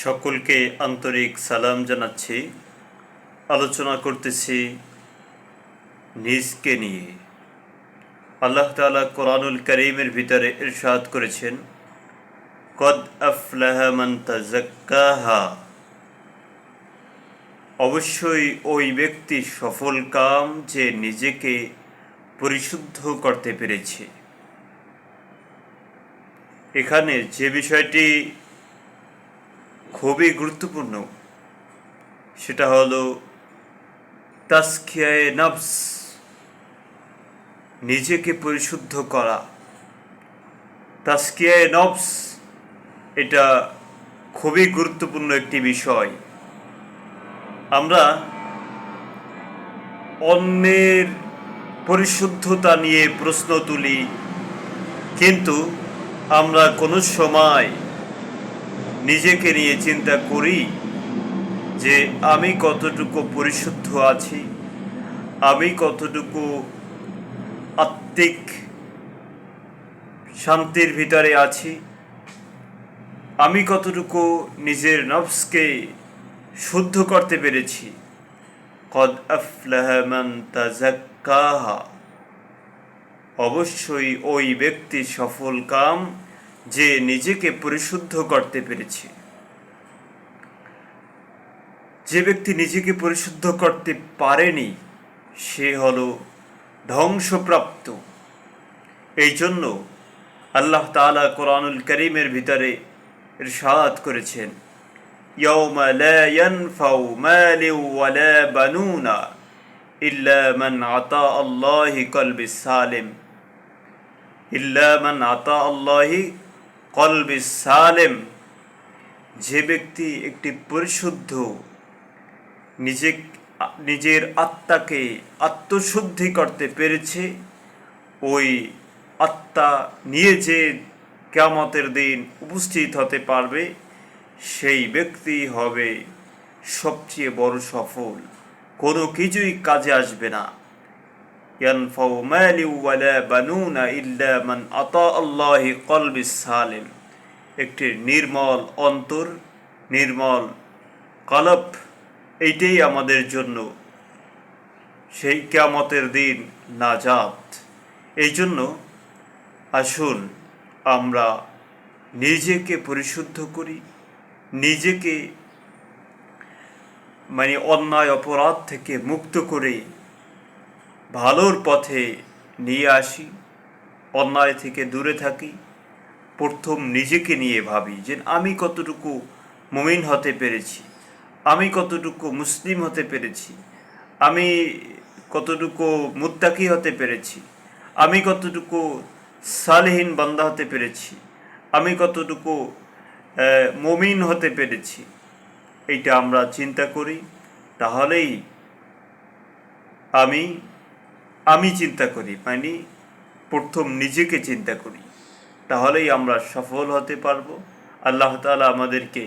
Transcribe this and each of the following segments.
সকলকে আন্তরিক সালাম জানাচ্ছি। আলোচনা করতেছি নিজকে নিয়ে। আল্লাহ তাআলা কোরআনুল কারীমের ভিতরে ইরশাদ করেছেন, কদ আফলাহা মান তাযাক্কাহা। অবশ্যই ওই ব্যক্তি সফল কাম যে নিজেকে পরিশুদ্ধ করতে পেরেছে। এখানে যে বিষয়টি খুবই গুরুত্বপূর্ণ সেটা হলো তাজকিয়ায়ে নফস, নিজেকে পরিশুদ্ধ করা। তাজকিয়ায়ে নফস এটা খুবই গুরুত্বপূর্ণ একটি বিষয়। আমরা অন্যের পরিশুদ্ধতা নিয়ে প্রশ্ন তুলি, কিন্তু আমরা কোনো সময় নিজেকে নিয়ে চিন্তা করি যে আমি কতটুকু পরিশুদ্ধ আছি, আমি কতটুকু আত্মিক শান্তির ভিতরে আছি, আমি কতটুকু নিজের নফসকে শুদ্ধ করতে পেরেছি। কদ আফলাহা মান তাযাক্কাহা। অবশ্যই ওই ব্যক্তি সফল কাম যে নিজেকে পরিশুদ্ধ করতে পেরেছে। যে ব্যক্তি নিজেকে পরিশুদ্ধ করতে পারেনি সে হলো ধ্বংসপ্রাপ্ত। এই জন্য আল্লাহ তাআলা কোরআনুল কারীমের ভিতরে ইরশাদ করেছেন, ইয়াউমা লা ইয়ানফাউ মালু ওয়ালা বানুনা ইল্লা মান আতা আল্লাহি কলবিস সালিম। ইল্লা মান আতা আল্লাহি কলবিস সালিম। যে ব্যক্তি একটি পরিশুদ্ধ নিজের আত্মাকে আত্মশুদ্ধি করতে পেরেছে, ওই আত্মা নিয়ে যে কিয়ামতের দিন উপস্থিত হতে পারবে, সেই ব্যক্তি হবে সবচেয়ে বড় সফল। কোনো কিছুই কাজে আসবে না। ইয়ানফাউ মালু ওয়ালা বানুনা ইল্লা মান আতা আল্লাহি কলবিস সালিম। একটি নির্মল অন্তর, নির্মল কলব, এইটাই আমাদের জন্য সেই কিয়ামতের দিন নাজাত। এই জন্য আসুন আমরা নিজেকে পরিশুদ্ধ করি, নিজেকে অন্যায় অপরাধ থেকে মুক্ত করে ভালোর পথে নিয়ে আসি, অন্যায় থেকে দূরে থাকি। প্রথম নিজেকে নিয়ে ভাবি যে আমি কতটুকু মুমিন হতে পেরেছি, আমি কতটুকু মুসলিম হতে পেরেছি, আমি কতটুকু মুত্তাকি হতে পেরেছি, আমি কতটুকু সালেহীন বান্দা হতে পেরেছি, আমি কতটুকু মুমিন হতে পেরেছি। এইটা আমরা চিন্তা করি, তাহলেই আমি চিন্তা করি, প্রথম নিজেকে চিন্তা করি, তাহলেই আমরা সফল হতে পারবো। আল্লাহ তাআলা আমাদেরকে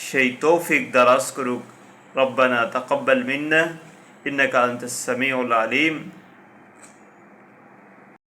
সেই তৌফিক দারাজ করুক। রব্বানা তাকাব্বাল মিন্না ইন্নাকা আনতাস সামিউল আলিম।